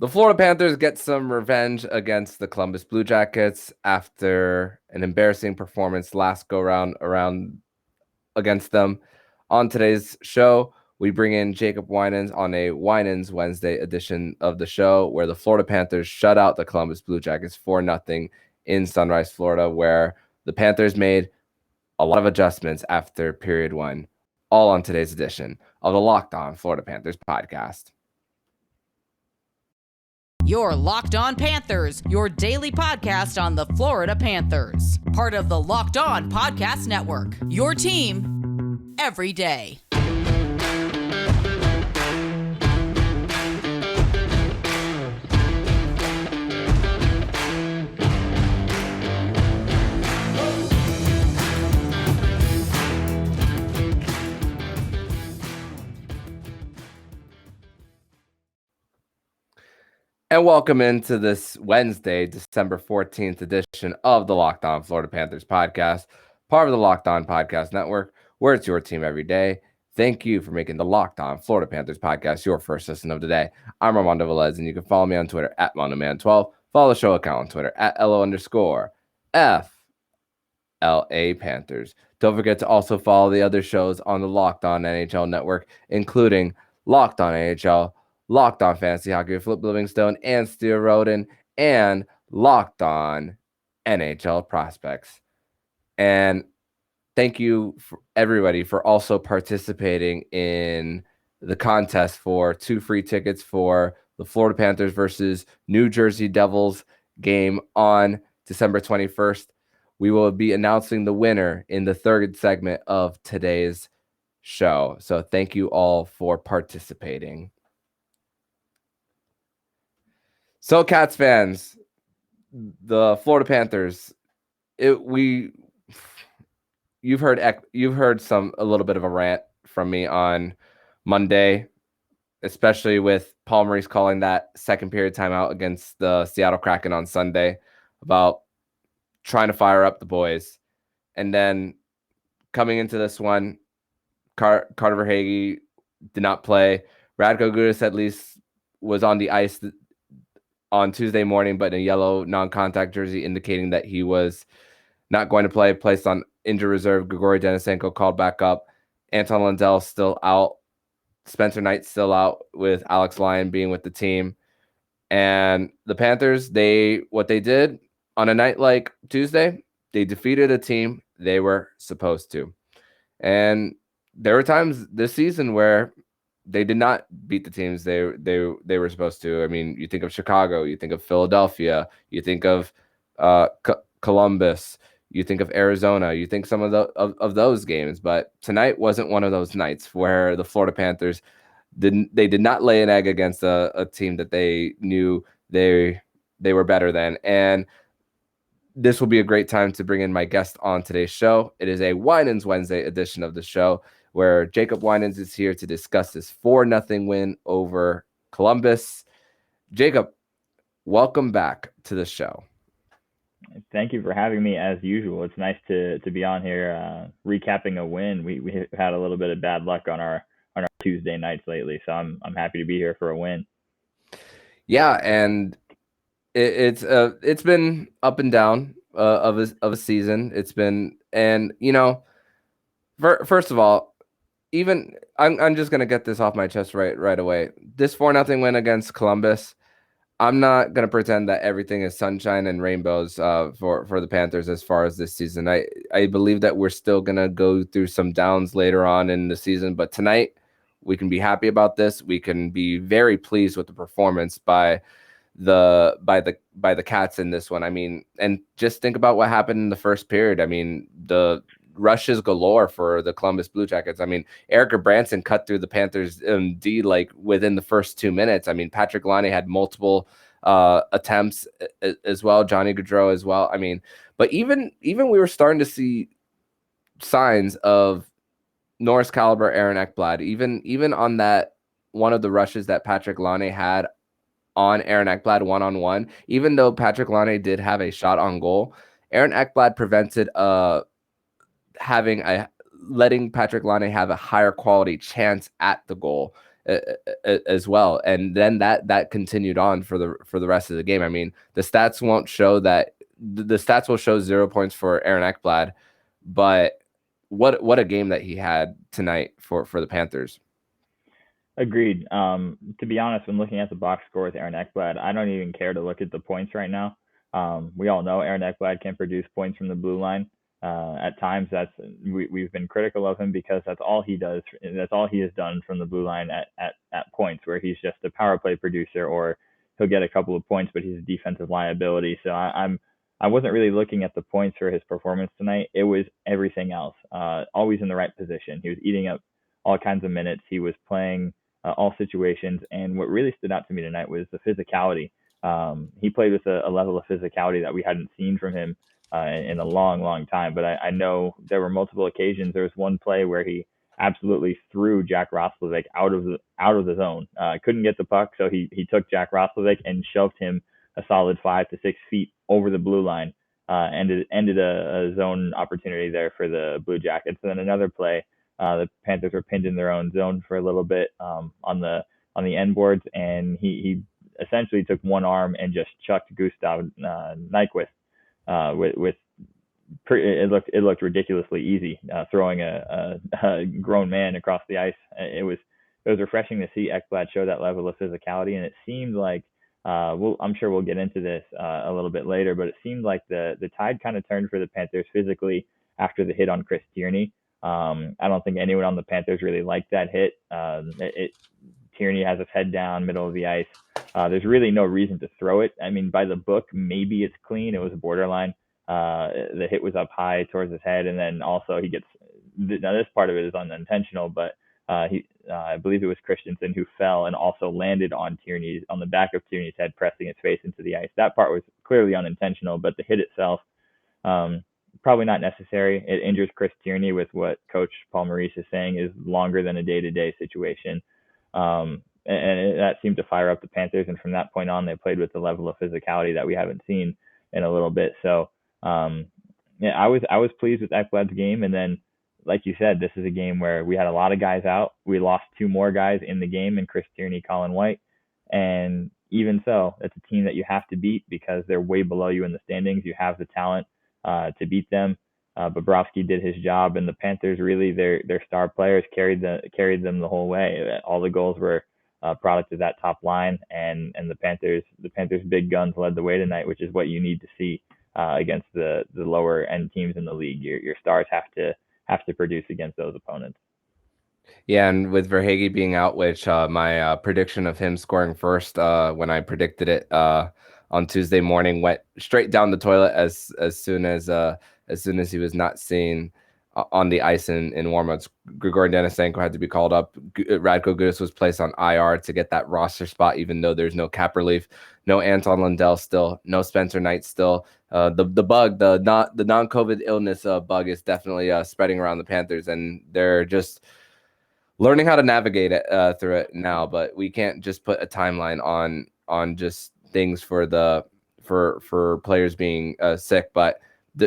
The Florida Panthers get some revenge against the Columbus Blue Jackets after an embarrassing performance last go round around against them. On today's show, we bring in Jacob Winans on a Winans Wednesday edition of the show, where the Florida Panthers shut out the Columbus Blue Jackets 4-0 in Sunrise, Florida, where the Panthers made a lot of adjustments after period one, all on today's edition of the Locked On Florida Panthers podcast. You're Locked On Panthers, your daily podcast on the Florida Panthers. Part of the Locked On Podcast Network, your team every day. And welcome into this Wednesday, December 14th edition of the Locked On Florida Panthers podcast, part of the Locked On Podcast Network, where it's your team every day. Thank you for making the Locked On Florida Panthers podcast your first listen of the day. I'm Armando Velez, and you can follow me on Twitter at MondoMan12. Follow the show account on Twitter at LO_FLA Panthers. Don't forget to also follow the other shows on the Locked On NHL Network, including Locked On AHL, Locked On Fantasy Hockey with Flip Livingstone and Steer Roden, and Locked On NHL Prospects. And thank you for everybody for also participating in the contest for 2 free tickets for the Florida Panthers versus New Jersey Devils game on December 21st. We will be announcing the winner in the third segment of today's show. So thank you all for participating. So, Cats fans, the Florida Panthers, you've heard a little bit of a rant from me on Monday, especially with Paul Maurice calling that second period timeout against the Seattle Kraken on Sunday about trying to fire up the boys. And then coming into this one, Carter Verhaeghe did not play. Radko Gudas at least was on the ice on Tuesday morning, but in a yellow non-contact jersey, indicating that he was not going to play, placed on injured reserve. Grigori Denisenko called back up. Anton Lundell still out. Spencer Knight still out, with Alex Lyon being with the team. And the Panthers, what they did on a night like Tuesday, they defeated a team they were supposed to. And there were times this season where they did not beat the teams they were supposed to. I mean, you think of Chicago, you think of Philadelphia, you think of Columbus, you think of Arizona, you think some of those games. But tonight wasn't one of those nights where the Florida Panthers did not lay an egg against a team that they knew they were better than. And this will be a great time to bring in my guest on today's show. It is a Winans Wednesday edition of the show, where Jacob Winans is here to discuss this 4-0 win over Columbus. Jacob, welcome back to the show. Thank you for having me, as usual. It's nice to be on here recapping a win. We had a little bit of bad luck on our Tuesday nights lately, so I'm happy to be here for a win. Yeah, and it's been up and down of a season. It's been, and first of all, even I'm just gonna get this off my chest right away. This 4-0 win against Columbus, I'm not gonna pretend that everything is sunshine and rainbows for the Panthers as far as this season. I believe that we're still gonna go through some downs later on in the season, but tonight we can be happy about this. We can be very pleased with the performance by the Cats in this one. I mean, and just think about what happened in the first period. I mean, the rushes galore for the Columbus Blue Jackets. I mean, Eric Branson cut through the Panthers D like within the first 2 minutes. I mean, Patrick Laine had multiple attempts as well. Johnny Gaudreau as well. I mean, but even we were starting to see signs of Norris caliber Aaron Ekblad. Even on that one of the rushes that Patrick Laine had on Aaron Ekblad one-on-one, even though Patrick Laine did have a shot on goal, Aaron Ekblad prevented letting Patrick Laine have a higher quality chance at the goal. as well. And then that continued on for the rest of the game. I mean, the stats won't show that. The stats will show 0 points for Aaron Ekblad, but what a game that he had tonight for the Panthers. Agreed. To be honest, when looking at the box score with Aaron Ekblad, I don't even care to look at the points right now. We all know Aaron Ekblad can produce points from the blue line. At times, we've been critical of him because that's all he does. That's all he has done from the blue line at points where he's just a power play producer, or he'll get a couple of points, but he's a defensive liability. So I wasn't really looking at the points for his performance tonight. It was everything else. Always in the right position. He was eating up all kinds of minutes. He was playing all situations. And what really stood out to me tonight was the physicality. He played with a level of physicality that we hadn't seen from him in a long, long time. But I know there were multiple occasions. There was one play where he absolutely threw Jack Roslovic out of the zone. Couldn't get the puck, so he took Jack Roslovic and shoved him a solid 5 to 6 feet over the blue line. Ended a zone opportunity there for the Blue Jackets. And then another play, the Panthers were pinned in their own zone for a little bit on the end boards, and he essentially took one arm and just chucked Gustav Nyquist it looked ridiculously easy, throwing a grown man across the ice. It was refreshing to see Ekblad show that level of physicality, and it seemed like I'm sure we'll get into this a little bit later, but it seemed like the tide kind of turned for the Panthers physically after the hit on Chris Tierney. I don't think anyone on the Panthers really liked that hit. Tierney has his head down, middle of the ice. There's really no reason to throw it. I mean, by the book, maybe it's clean. It was a borderline. The hit was up high towards his head, and then also he gets. Now this part of it is unintentional, but I believe it was Christensen who fell and also landed on the back of Tierney's head, pressing his face into the ice. That part was clearly unintentional, but the hit itself, probably not necessary. It injures Chris Tierney with what Coach Paul Maurice is saying is longer than a day-to-day situation. And that seemed to fire up the Panthers, and from that point on, they played with the level of physicality that we haven't seen in a little bit. So, I was pleased with Ekblad's game, and then, like you said, this is a game where we had a lot of guys out. We lost 2 more guys in the game, in Chris Tierney, Colin White, and even so, it's a team that you have to beat because they're way below you in the standings. You have the talent to beat them. Bobrovsky did his job, and the Panthers really their star players carried them the whole way. All the goals were product of that top line, and the Panthers big guns led the way tonight, which is what you need to see against the lower end teams in the league. Your stars have to produce against those opponents. Yeah, and with Verhaeghe being out, which my prediction of him scoring first when I predicted it on Tuesday morning went straight down the toilet as soon as he was not seen on the ice in warmups. Grigori Denisenko had to be called up. Radko Gudas was placed on IR to get that roster spot, even though there's no cap relief, no Anton Lundell still, no Spencer Knight still. The non-COVID illness bug is definitely spreading around the Panthers, and they're just learning how to navigate it through it now. But we can't just put a timeline on just things for players being sick, but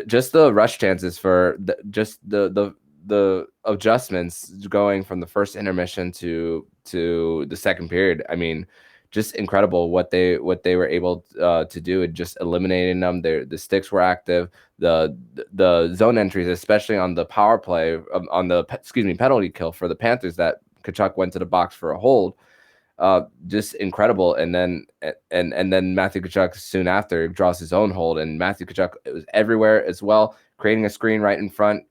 just the rush chances for the adjustments going from the first intermission to the second period. I mean, just incredible what they were able to do, and just eliminating them. The sticks were active. The zone entries, especially on the power play, on the penalty kill for the Panthers, that Tkachuk went to the box for a hold. Just incredible. And then Matthew Tkachuk soon after draws his own hold, and Matthew Tkachuk was everywhere as well, creating a screen right in front.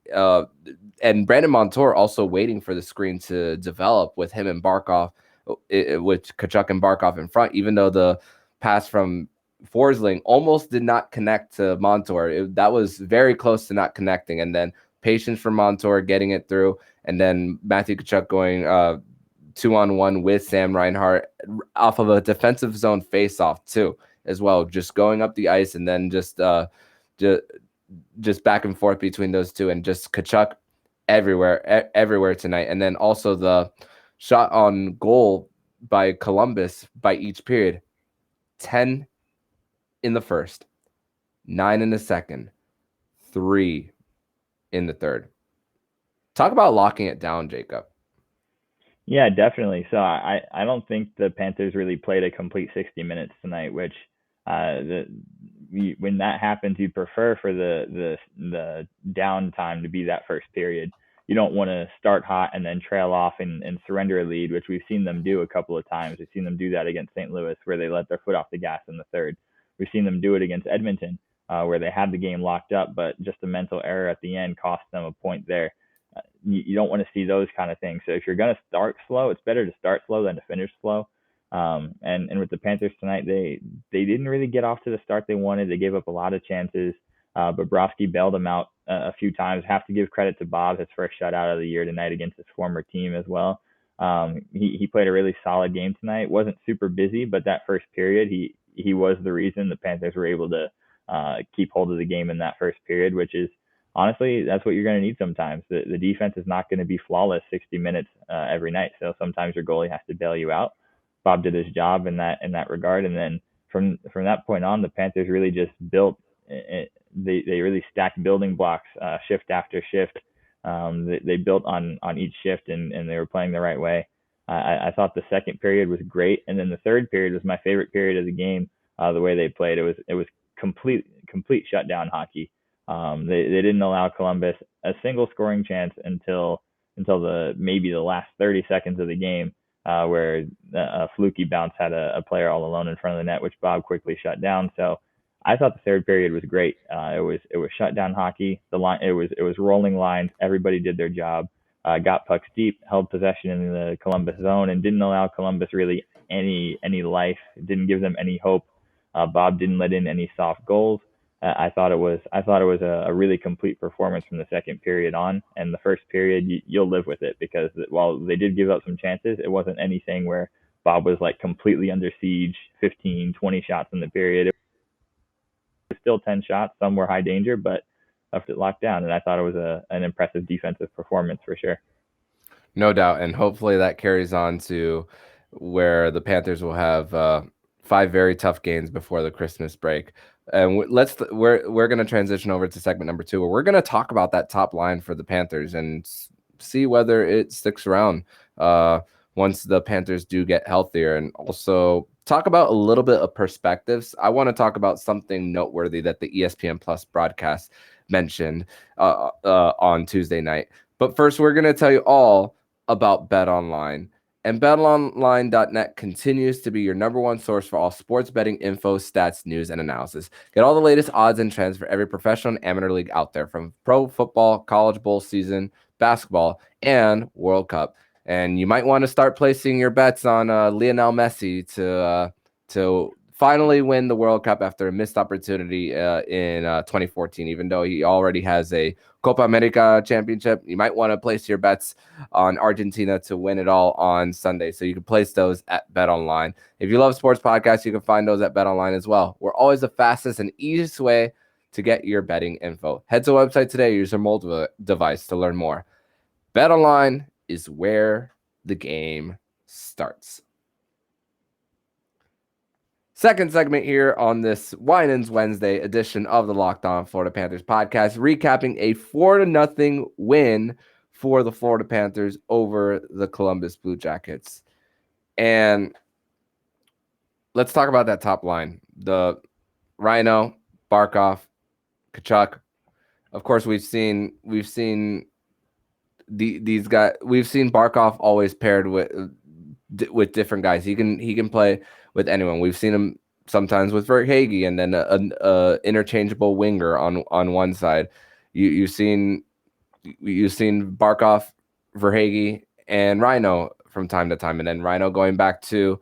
And Brandon Montour also waiting for the screen to develop with him and Barkov, with Tkachuk and Barkov in front, even though the pass from Forsling almost did not connect to Montour. That was very close to not connecting. And then patience for Montour getting it through, and then Matthew Tkachuk going 2-on-1 with Sam Reinhart off of a defensive zone face-off too, as well, just going up the ice, and then just back and forth between those two, and just Tkachuk everywhere tonight. And then also the shot on goal by Columbus by each period: 10 in the first, 9 in the second, 3 in the third. Talk about locking it down, Jacob. Yeah, definitely. So I don't think the Panthers really played a complete 60 minutes tonight, which when that happens, you prefer for the downtime to be that first period. You don't want to start hot and then trail off and surrender a lead, which we've seen them do a couple of times. We've seen them do that against St. Louis, where they let their foot off the gas in the third. We've seen them do it against Edmonton, where they had the game locked up, but just a mental error at the end cost them a point there. You don't want to see those kind of things. So if you're going to start slow, it's better to start slow than to finish slow. And with the Panthers tonight, they didn't really get off to the start they wanted. They gave up a lot of chances. Bobrovsky bailed them out a few times. Have to give credit to Bob, his first shutout of the year tonight against his former team as well. He played a really solid game tonight. Wasn't super busy, but that first period, he was the reason the Panthers were able to keep hold of the game in that first period, which is honestly, that's what you're going to need sometimes. The defense is not going to be flawless 60 minutes every night. So sometimes your goalie has to bail you out. Bob did his job in that regard, and then from that point on, the Panthers really just built. They really stacked building blocks shift after shift. They built on each shift, and they were playing the right way. I thought the second period was great, and then the third period was my favorite period of the game. The way they played, it was complete shutdown hockey. They didn't allow Columbus a single scoring chance until maybe the last 30 seconds of the game, where a fluky bounce had a player all alone in front of the net, which Bob quickly shut down. So I thought the third period was great. It was shutdown hockey. It was rolling lines. Everybody did their job. Got pucks deep, held possession in the Columbus zone, and didn't allow Columbus really any life. Didn't give them any hope. Bob didn't let in any soft goals. I thought it was a really complete performance from the second period on, and the first period you'll live with it, because while they did give up some chances, it wasn't anything where Bob was like completely under siege, 15, 20 shots in the period. It was still 10 shots. Some were high danger, but left it locked down, and I thought it was an impressive defensive performance for sure. No doubt, and hopefully that carries on to where the Panthers will have 5 very tough games before the Christmas break. And we're going to transition over to segment number 2, where we're going to talk about that top line for the Panthers and see whether it sticks around once the Panthers do get healthier, and also talk about a little bit of perspectives. I want to talk about something noteworthy that the ESPN Plus broadcast mentioned on Tuesday night. But first, we're going to tell you all about BetOnline. And betonline.net continues to be your number one source for all sports betting info, stats, news, and analysis. Get all the latest odds and trends for every professional and amateur league out there, from pro football, college bowl season, basketball, and World Cup. And you might want to start placing your bets on Lionel Messi to finally win the World Cup after a missed opportunity in 2014, even though he already has a Copa America championship. You might want to place your bets on Argentina to win it all on Sunday. So you can place those at BetOnline. If you love sports podcasts, you can find those at BetOnline as well. We're always the fastest and easiest way to get your betting info. Head to the website today. Use your mobile device to learn more. BetOnline is where the game starts. Second segment here on this Winans Wednesday edition of the Locked On Florida Panthers podcast, recapping a 4-0 win for the Florida Panthers over the Columbus Blue Jackets. And let's talk about that top line. The Rhino, Barkov, Tkachuk. Of course, we've seen these guys. We've seen Barkov always paired with different guys. He can play with anyone. We've seen him sometimes with Verhaeghe, and then a interchangeable winger on one side. You've seen Barkov, Verhaeghe, and Rhino from time to time, and then Rhino going back to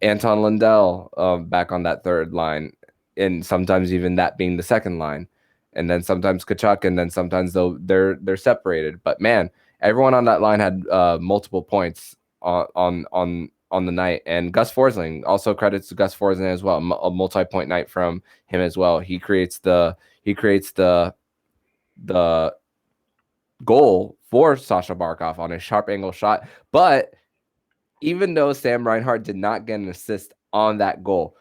Anton Lundell back on that third line, and sometimes even that being the second line, and then sometimes Tkachuk, and then sometimes they're separated. But man, everyone on that line had multiple points on the night. And Gus Forsling, also credits to Gus Forsling as well, a multi-point night from him as well. He creates the goal for Sasha Barkov on a sharp angle shot. But even though Sam Reinhart did not get an assist on that goal,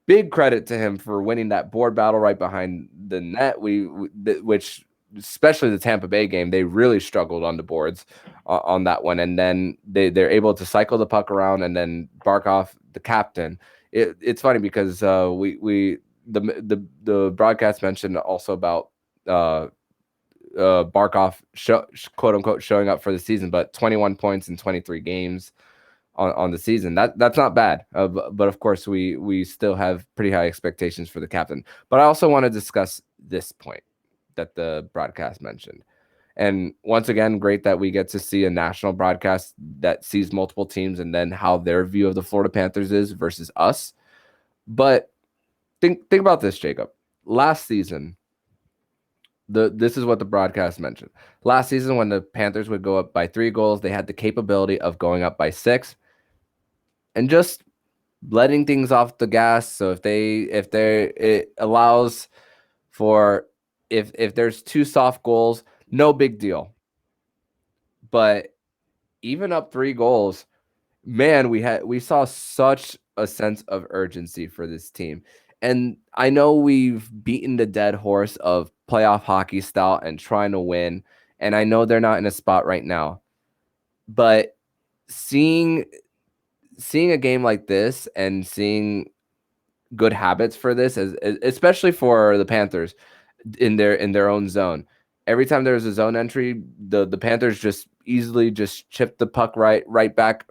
big credit to him for winning that board battle right behind the net, which especially the Tampa Bay game, they really struggled on the boards on that one. And then they're able to cycle the puck around, and then Barkov, the captain. It's funny because the broadcast mentioned also about Barkov quote unquote showing up for the season, but 21 points in 23 games on the season. That's not bad. But of course we still have pretty high expectations for the captain. But I also want to discuss this point that the broadcast mentioned. And once again, great that we get to see a national broadcast that sees multiple teams and then how their view of the Florida Panthers is versus us. But think about this, Jacob. Last season, this is what the broadcast mentioned. Last season, when the Panthers would go up by 3 goals, they had the capability of going up by 6 and just letting things off the gas. So it allows for if there's 2 soft goals, no big deal. But even up 3 goals, man, we saw such a sense of urgency for this team. And I know we've beaten the dead horse of playoff hockey style and trying to win. And I know they're not in a spot right now. But seeing a game like this and seeing good habits for this, especially for the Panthers in their own zone. Every time there's a zone entry, the Panthers just easily just chip the puck right back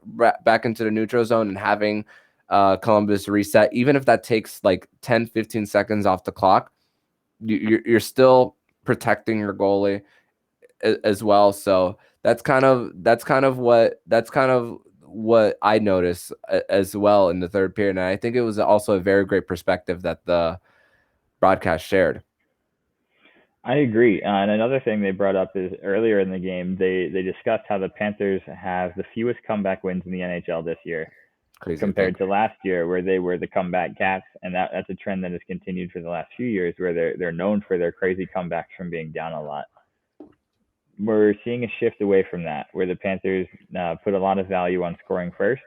into the neutral zone, and having Columbus reset, even if that takes like 10-15 seconds off the clock, you're still protecting your goalie as well. So that's kind of what I noticed as well in the third period. And I think it was also a very great perspective that the broadcast shared. I agree. And another thing they brought up is earlier in the game, they discussed how the Panthers have the fewest comeback wins in the NHL this year. Crazy compared to last year, where they were the comeback cats. And that's a trend that has continued for the last few years, where they're known for their crazy comebacks from being down a lot. We're seeing a shift away from that, where the Panthers put a lot of value on scoring first.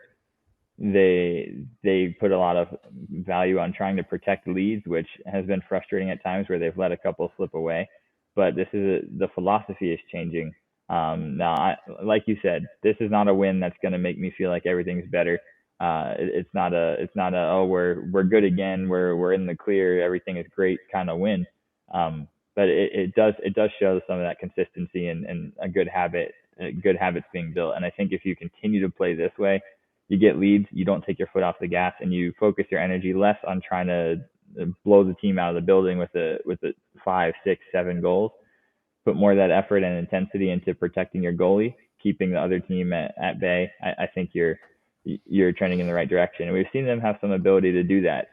They put a lot of value on trying to protect leads, which has been frustrating at times, where they've let a couple slip away. But the philosophy is changing. Now, like you said, this is not a win that's going to make me feel like everything's better. It's not a oh, we're good again, we're in the clear, everything is great kind of win. But it does show some of that consistency and a good habits being built. And I think if you continue to play this way, you get leads, you don't take your foot off the gas, and you focus your energy less on trying to blow the team out of the building with the 5, 6, 7 goals. Put more of that effort and intensity into protecting your goalie, keeping the other team at bay. I think you're trending in the right direction. And we've seen them have some ability to do that.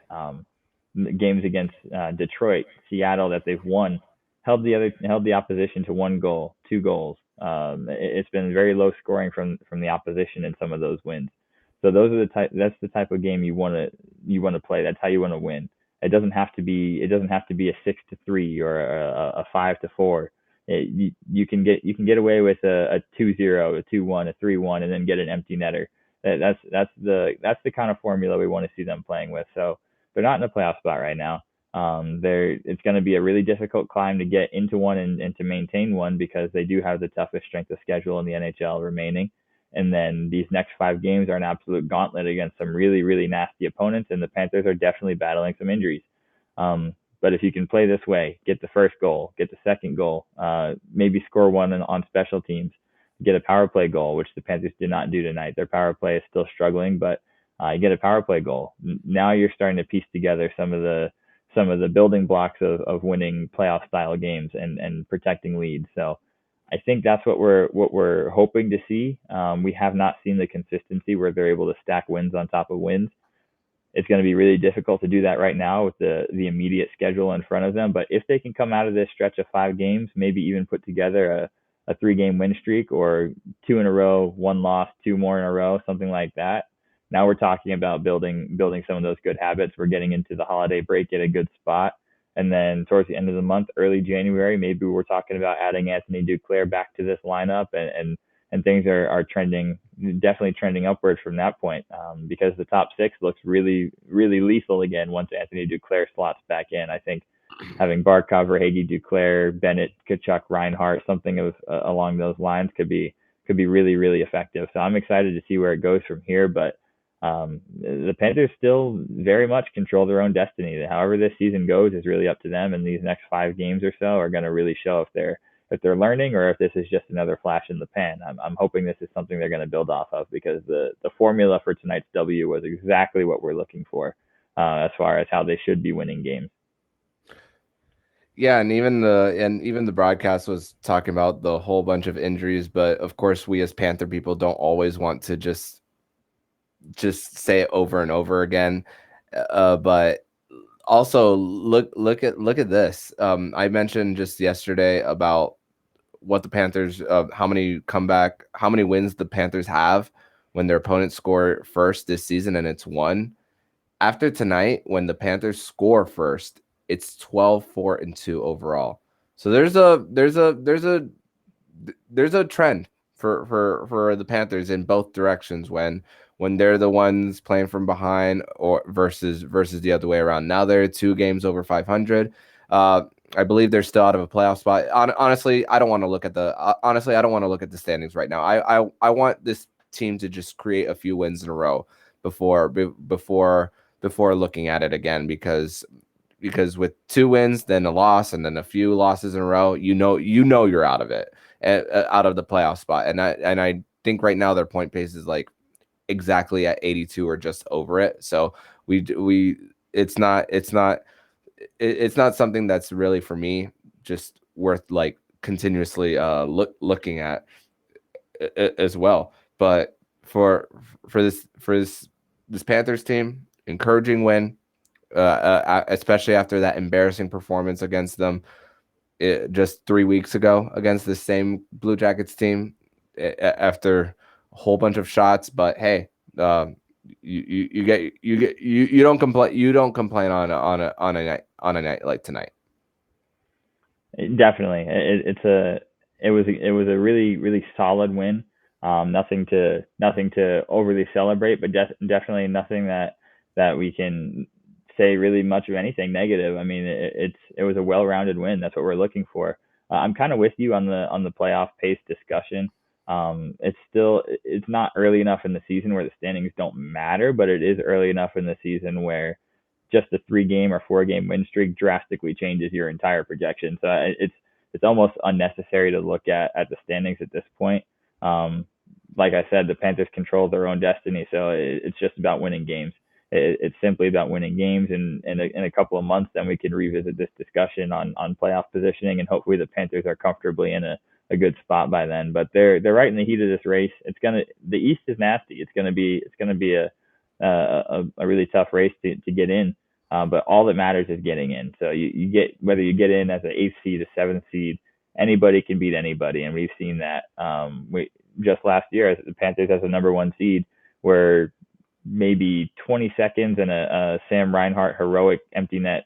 Games against Detroit, Seattle that they've won, held the opposition to 1 goal, 2 goals. It's been very low scoring from the opposition in some of those wins. So that's the type of game you want to play. That's how you want to win. It doesn't have to be a 6-3 or a 5-4. You can get away with a 2-0, a 2-1, a 3-1, and then get an empty netter. That's the kind of formula we want to see them playing with. So they're not in a playoff spot right now. It's going to be a really difficult climb to get into one and to maintain one, because they do have the toughest strength of schedule in the NHL remaining. And then these next 5 games are an absolute gauntlet against some really, really nasty opponents. And the Panthers are definitely battling some injuries. But if you can play this way, get the first goal, get the second goal, maybe score one on special teams, get a power play goal, which the Panthers did not do tonight. Their power play is still struggling, but you get a power play goal. Now you're starting to piece together some of the building blocks of winning playoff style games and protecting leads. So I think that's what we're hoping to see. We have not seen the consistency where they're able to stack wins on top of wins. It's going to be really difficult to do that right now with the immediate schedule in front of them. But if they can come out of this stretch of 5 games, maybe even put together a 3-game win streak, or 2 in a row, 1 loss, 2 more in a row, something like that. Now we're talking about building some of those good habits. We're getting into the holiday break at a good spot. And then towards the end of the month, early January, maybe we're talking about adding Anthony Duclair back to this lineup, and things are definitely trending upwards from that point, because the top 6 looks really, really lethal again once Anthony Duclair slots back in. I think having Barkov, Verhaeghe, Duclair, Bennett, Tkachuk, Reinhart, something of along those lines could be really, really effective. So I'm excited to see where it goes from here. But the Panthers still very much control their own destiny. However this season goes is really up to them, and these next 5 games or so are going to really show if they're learning or if this is just another flash in the pan. I'm hoping this is something they're going to build off of, because the formula for tonight's W was exactly what we're looking for as far as how they should be winning games. Yeah, and even the broadcast was talking about the whole bunch of injuries, but of course we as Panther people don't always want to just say it over and over again. But also look at this. I mentioned just yesterday about what the Panthers, how many wins the Panthers have when their opponents score first this season, and it's 1. After tonight, when the Panthers score first, it's 12-4-2 overall. So there's a trend for the Panthers in both directions when they're the ones playing from behind or versus the other way around. Now they're 2 games over 500. I believe they're still out of a playoff spot. Honestly, I don't want to look at the standings right now. I want this team to just create a few wins in a row before looking at it again, because with 2 wins, then a loss, and then a few losses in a row, you know you're out of it, out of the playoff spot. And I think right now their point pace is like exactly at 82 or just over it. So it's not something that's really, for me, just worth like continuously looking at as well. But for this Panthers team, encouraging win, especially after that embarrassing performance against them just 3 weeks ago against the same Blue Jackets team after a whole bunch of shots. But hey, you don't complain on a night like tonight. Definitely, it was a really, really solid win. Nothing to overly celebrate, but definitely nothing that we can say really much of anything negative. I mean, it was a well-rounded win. That's what we're looking for. I'm kind of with you on the playoff pace discussion. It's not early enough in the season where the standings don't matter, but it is early enough in the season where just a 3-game or 4-game win streak drastically changes your entire projection. So it's almost unnecessary to look at the standings at this point. Like I said, the Panthers control their own destiny, so it's just about winning games. It's simply about winning games, and in a couple of months, then we can revisit this discussion on playoff positioning, and hopefully the Panthers are comfortably in a good spot by then. But they're right in the heat of this race. The East is nasty. It's gonna be a really tough race to get in. But all that matters is getting in. So you get, whether you get in as an 8th seed, a 7th seed, anybody can beat anybody, and we've seen that. We just last year, as the Panthers as a number 1 seed, where maybe 20 seconds and a Sam Reinhart heroic empty net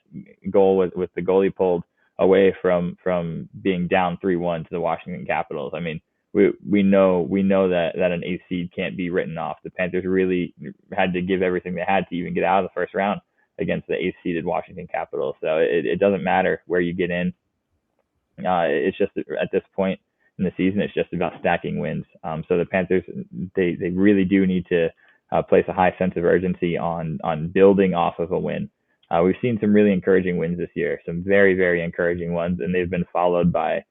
goal with the goalie pulled away from being down 3-1 to the Washington Capitals. I mean, we know that an 8th seed can't be written off. The Panthers really had to give everything they had to even get out of the first round against the 8th seeded Washington Capitals. So it doesn't matter where you get in. It's just, at this point in the season, it's just about stacking wins. So the Panthers, they really do need to place a high sense of urgency on building off of a win. We've seen some really encouraging wins this year, some very, very encouraging ones, and they've been followed by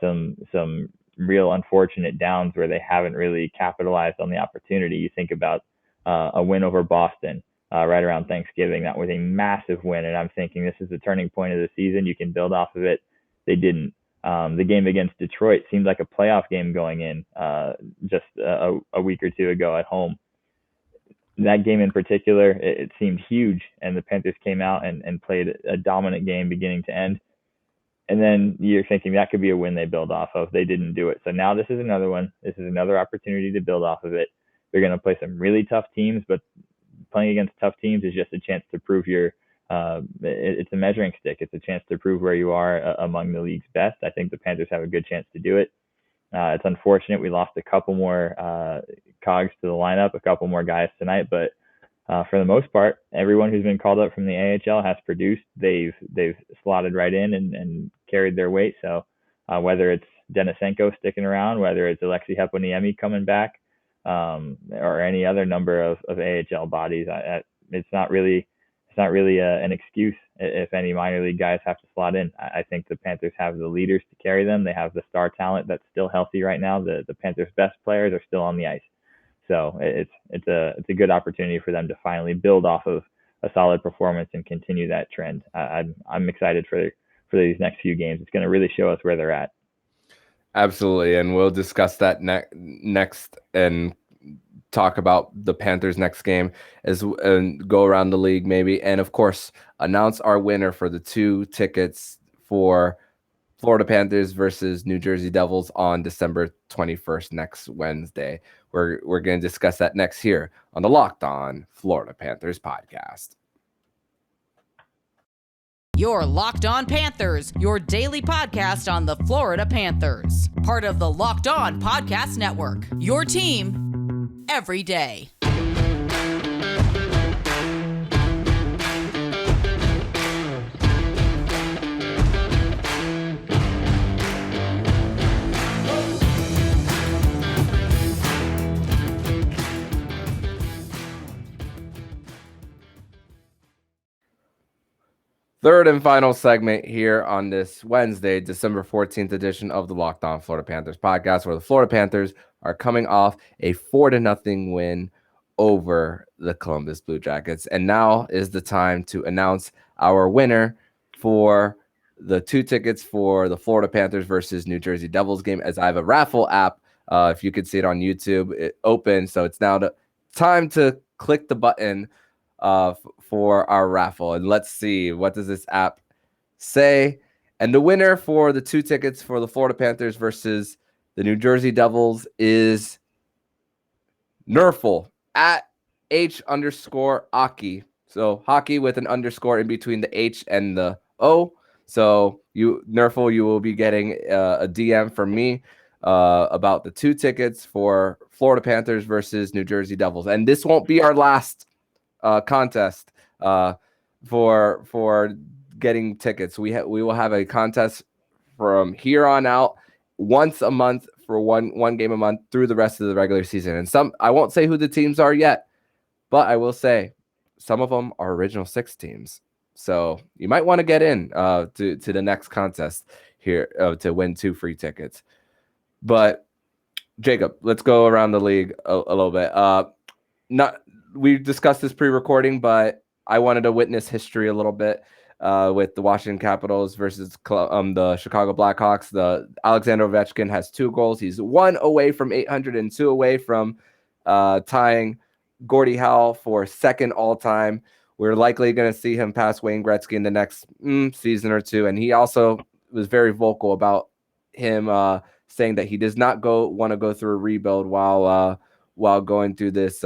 some real unfortunate downs where they haven't really capitalized on the opportunity. You think about a win over Boston right around Thanksgiving. That was a massive win, and I'm thinking this is the turning point of the season. You can build off of it. They didn't. The game against Detroit seemed like a playoff game going in just a week or two ago at home. That game in particular, it seemed huge, and the Panthers came out and played a dominant game beginning to end. And then you're thinking that could be a win they build off of. They didn't do it. So now this is another one. This is another opportunity to build off of it. They're going to play some really tough teams, but playing against tough teams is just a chance to prove it's a measuring stick. It's a chance to prove where you are among the league's best. I think the Panthers have a good chance to do it. It's unfortunate we lost a couple more cogs to the lineup, a couple more guys tonight, but for the most part, everyone who's been called up from the AHL has produced. They've slotted right in and carried their weight. So whether it's Denisenko sticking around, whether it's Alexei Heponiemi coming back, or any other number of AHL bodies, it's not really an excuse if any minor league guys have to slot in. I think the Panthers have the leaders to carry them. They have the star talent that's still healthy right now. The Panthers' best players are still on the ice. So it's a good opportunity for them to finally build off of a solid performance and continue that trend. I'm excited for these next few games. It's going to really show us where they're at. Absolutely, and we'll discuss that next and talk about the Panthers' next game and go around the league maybe, and of course announce our winner for the 2 tickets for Florida Panthers versus New Jersey Devils on December 21st, next Wednesday. We're going to discuss that next here on the Locked On Florida Panthers podcast. Your Locked On Panthers, your daily podcast on the Florida Panthers. Part of the Locked On Podcast Network. Your team every day. Third and final segment here on this Wednesday, December 14th edition of the Locked On Florida Panthers podcast, where the Florida Panthers are coming off a 4-0 win over the Columbus Blue Jackets. And now is the time to announce our winner for the 2 tickets for the Florida Panthers versus New Jersey Devils game, as I have a raffle app. If you could see it on YouTube, it opened. So it's now the time to click the button for our raffle, and let's see, what does this app say? And the winner for the 2 tickets for the Florida Panthers versus the New Jersey Devils is Nerful at H_Aki. So hockey with an underscore in between the H and the O. So Nerful, you will be getting a DM from me about the 2 tickets for Florida Panthers versus New Jersey Devils, and this won't be our last contest for getting tickets. We will have a contest from here on out once a month for one game a month through the rest of the regular season. And I won't say who the teams are yet, but I will say some of them are original 6 teams. So you might want to get in to the next contest here to win 2 free tickets. But Jacob, let's go around the league a little bit. We discussed this pre-recording, but I wanted to witness history a little bit with the Washington Capitals versus the Chicago Blackhawks. The Alexander Ovechkin has 2 goals. He's 1 away from 800 and 2 away from tying Gordie Howe for 2nd all-time. We're likely going to see him pass Wayne Gretzky in the next season or 2. And he also was very vocal about him saying that he does not want to go through a rebuild while going through this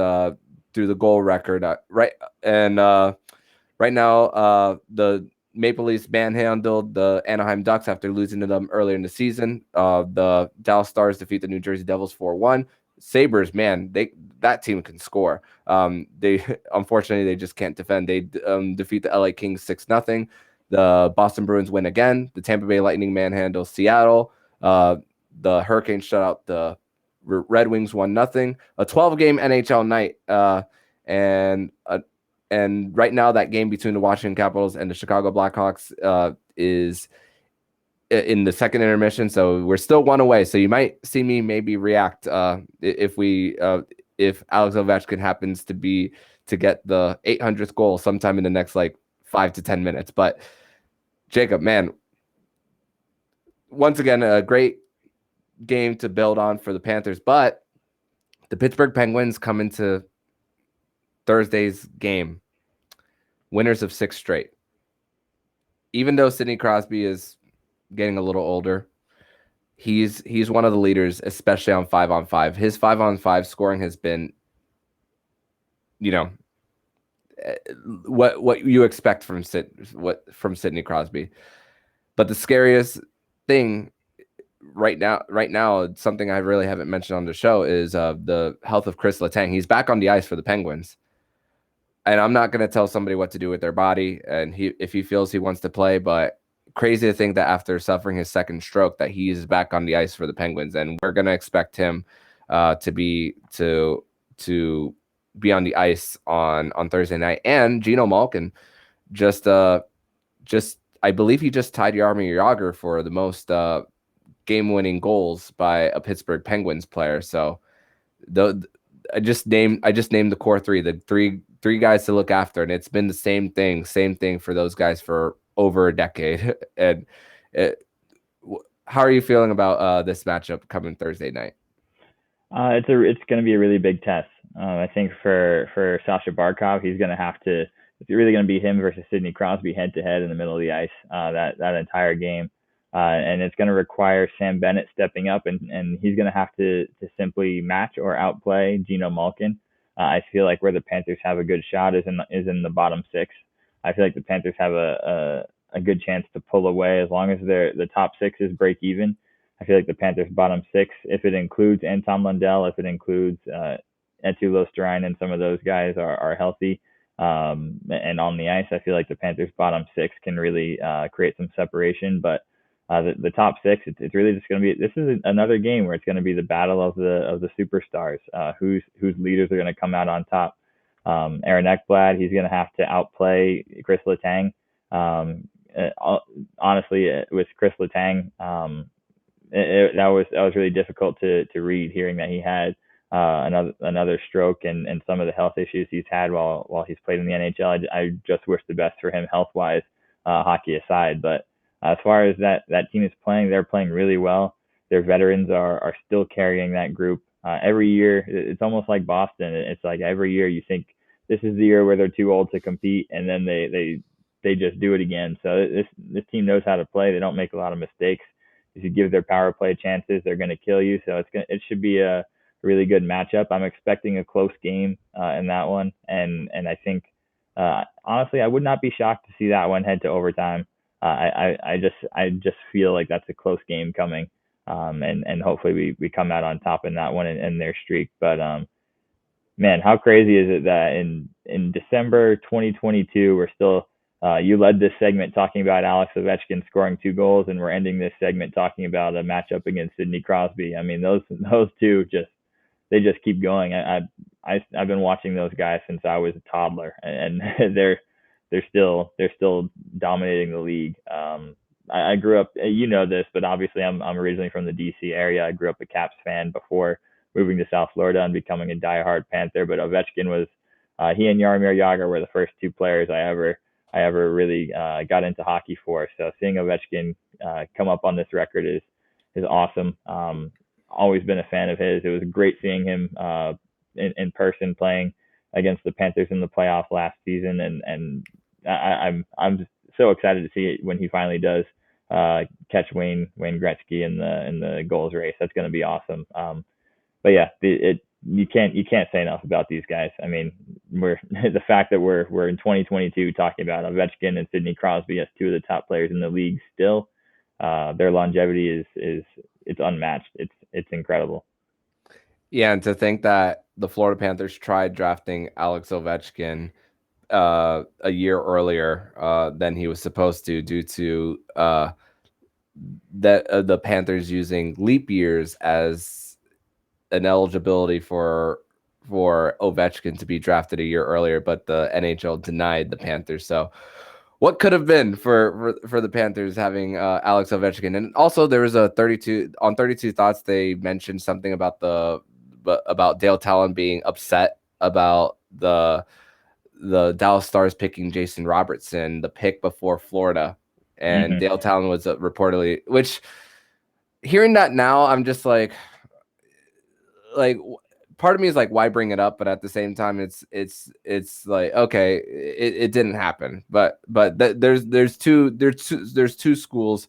through the goal record, right? And right now, the Maple Leafs manhandled the Anaheim Ducks after losing to them earlier in the season. The Dallas Stars defeat the New Jersey Devils 4-1. Sabres, man, that team can score. They unfortunately they just can't defend. They defeat the LA Kings 6-0. The Boston Bruins win again. The Tampa Bay Lightning manhandle Seattle. The Hurricanes shut out the Red Wings 1-0. A 12-game NHL night. And right now that game between the Washington Capitals and the Chicago Blackhawks is in the second intermission. So we're still 1 away. So you might see me maybe react if Alex Ovechkin happens to get the 800th goal sometime in the next 5 to 10 minutes. But Jacob, man, once again, a great game to build on for the Panthers, but the Pittsburgh Penguins come into Thursday's game winners of 6 straight. Even though Sidney Crosby is getting a little older, he's one of the leaders, especially on 5-on-5. His 5-on-5 scoring has been, what you expect from Sidney Crosby. But the scariest thing right now, something I really haven't mentioned on the show is the health of Chris Letang. He's back on the ice for the Penguins, and I'm not going to tell somebody what to do with their body, and if he feels he wants to play, but crazy to think that after suffering his second stroke that he's back on the ice for the Penguins, and we're going to expect him to be on the ice on Thursday night. And Geno Malkin just I believe he just tied Jaromir Jagr for the most game-winning goals by a Pittsburgh Penguins player. So I just named the core three, the three guys to look after, and it's been the same thing for those guys for over a decade. And how are you feeling about this matchup coming Thursday night? It's going to be a really big test. I think for Sasha Barkov, he's going to have to. It's really going to be him versus Sidney Crosby head to head in the middle of the ice that entire game, and it's going to require Sam Bennett stepping up, and he's going to have to simply match or outplay Geno Malkin. I feel like where the Panthers have a good shot is in the bottom six. I feel like the Panthers have a good chance to pull away as long as the top six is break even. I feel like the Panthers' bottom six, if it includes Anton Lundell, if it includes Eetu Luostarinen, and some of those guys are healthy and on the ice, I feel like the Panthers' bottom six can really create some separation. But the top six, it's really just going to be. This is another game where it's going to be the battle of the superstars, whose leaders are going to come out on top. Aaron Ekblad, he's going to have to outplay Chris Letang. Honestly, with Chris Letang, that was really difficult to read, hearing that he had another stroke and some of the health issues he's had while he's played in the NHL. I just wish the best for him health wise, hockey aside. But as far as that team is playing, they're playing really well. Their veterans are still carrying that group. Every year, it's almost like Boston. It's like every year you think this is the year where they're too old to compete, and then they just do it again. So this team knows how to play. They don't make a lot of mistakes. If you give their power play chances, they're going to kill you. So it should be a really good matchup. I'm expecting a close game in that one, and I think honestly, I would not be shocked to see that one head to overtime. I just feel like that's a close game coming, and hopefully we come out on top in that one and their streak. But man, how crazy is it that in December 2022 we're still. You led this segment talking about Alex Ovechkin scoring 2 goals, and we're ending this segment talking about a matchup against Sidney Crosby. I mean, those two just keep going. I've been watching those guys since I was a toddler, and they're still dominating the league. I grew up, you know this, but obviously I'm originally from the DC area. I grew up a Caps fan before moving to South Florida and becoming a diehard Panther. But Ovechkin was he and Jaromir Jagr were the first 2 players I ever really got into hockey for. So seeing Ovechkin come up on this record is awesome. Always been a fan of his. It was great seeing him in person playing against the Panthers in the playoffs last season, and I'm so excited to see it when he finally does catch Wayne Gretzky in the goals race. That's going to be awesome. But yeah, you can't say enough about these guys. I mean, the fact that we're in 2022 talking about Ovechkin and Sidney Crosby as 2 of the top players in the league still. Their longevity is it's unmatched. It's incredible. Yeah, and to think that the Florida Panthers tried drafting Alex Ovechkin a year earlier than he was supposed to, due to the Panthers using leap years as an eligibility for Ovechkin to be drafted a year earlier, but the NHL denied the Panthers. So what could have been for the Panthers having Alex Ovechkin? And also there was a 32 Thoughts. They mentioned something about Dale Talon being upset about the Dallas Stars picking Jason Robertson, the pick before Florida. And Dale Talon was reportedly, which hearing that now, I'm just like part of me is like, why bring it up? But at the same time, it's like, okay, it didn't happen. But there's two schools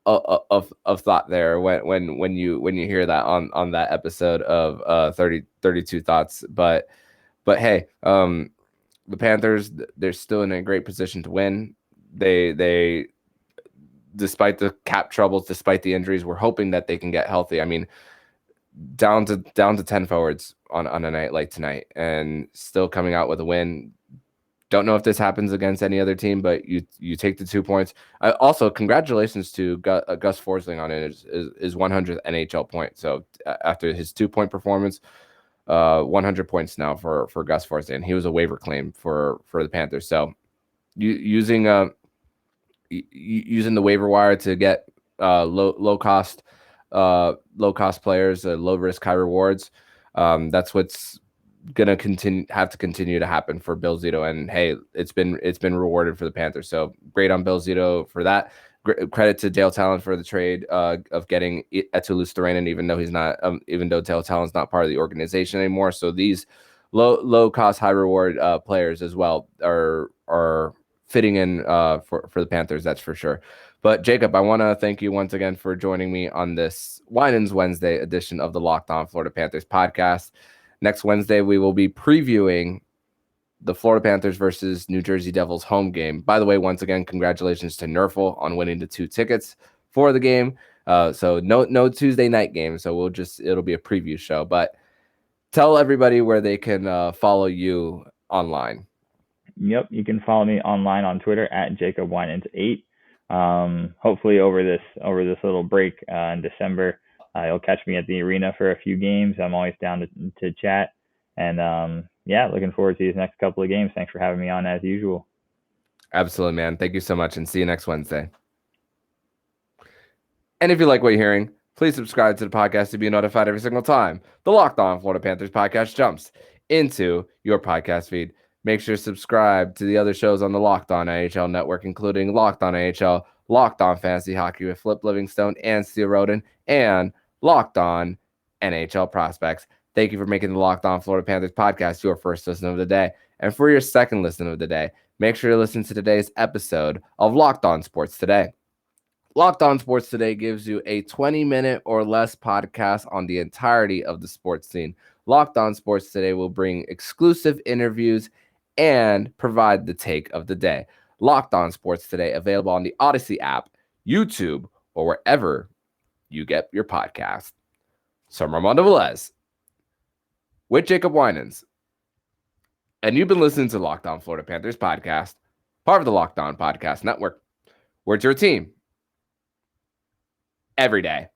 of thought there when you hear that on that episode of 32 Thoughts. But hey, the Panthers, they're still in a great position to win. They despite the cap troubles, despite the injuries, we're hoping that they can get healthy. I mean, down to 10 forwards on a night like tonight, and still coming out with a win. Don't know if this happens against any other team, but you take the 2 points. Also, congratulations to Gus Forsling on his 100th NHL point. So after his 2-point performance, 100 points now for Gus Forsling. He was a waiver claim for the Panthers. So using the waiver wire to get low cost players, low risk, high rewards. That's what's gonna continue to happen for Bill Zito, and hey, it's been rewarded for the Panthers. So great on Bill Zito for that. Credit to Dale Talon for the trade of getting Eetu Luostarinen, even though he's not, even though Dale Talon's not part of the organization anymore. So these low cost, high reward players as well are fitting in for the Panthers. That's for sure. But Jacob, I want to thank you once again for joining me on this Winans Wednesday edition of the Locked On Florida Panthers podcast. Next Wednesday, we will be previewing the Florida Panthers versus New Jersey Devils home game. By the way, once again, congratulations to Nerful on winning the 2 tickets for the game. So no Tuesday night game. So it'll be a preview show. But tell everybody where they can follow you online. Yep, you can follow me online on Twitter at Jacob Winans8. Hopefully over this little break in December, you'll catch me at the arena for a few games. I'm always down to chat. And looking forward to these next couple of games. Thanks for having me on as usual. Absolutely, man. Thank you so much, and see you next Wednesday. And if you like what you're hearing, please subscribe to the podcast to be notified every single time the Locked On Florida Panthers podcast jumps into your podcast feed. Make sure to subscribe to the other shows on the Locked On AHL network, including Locked On AHL, Locked On Fantasy Hockey with Flip Livingstone and Steel Roden, and Locked On NHL Prospects. Thank you for making the Locked On Florida Panthers podcast your first listen of the day. And for your second listen of the day, make sure to listen to today's episode of Locked On Sports Today. Locked On Sports Today gives you a 20-minute or less podcast on the entirety of the sports scene. Locked On Sports Today will bring exclusive interviews and provide the take of the day. Locked On Sports Today, available on the Odyssey app, YouTube, or wherever you get your podcast. So I'm Armando Velez with Jacob Winans, and you've been listening to Locked On Florida Panthers podcast, part of the Locked On Podcast Network, where it's your team every day.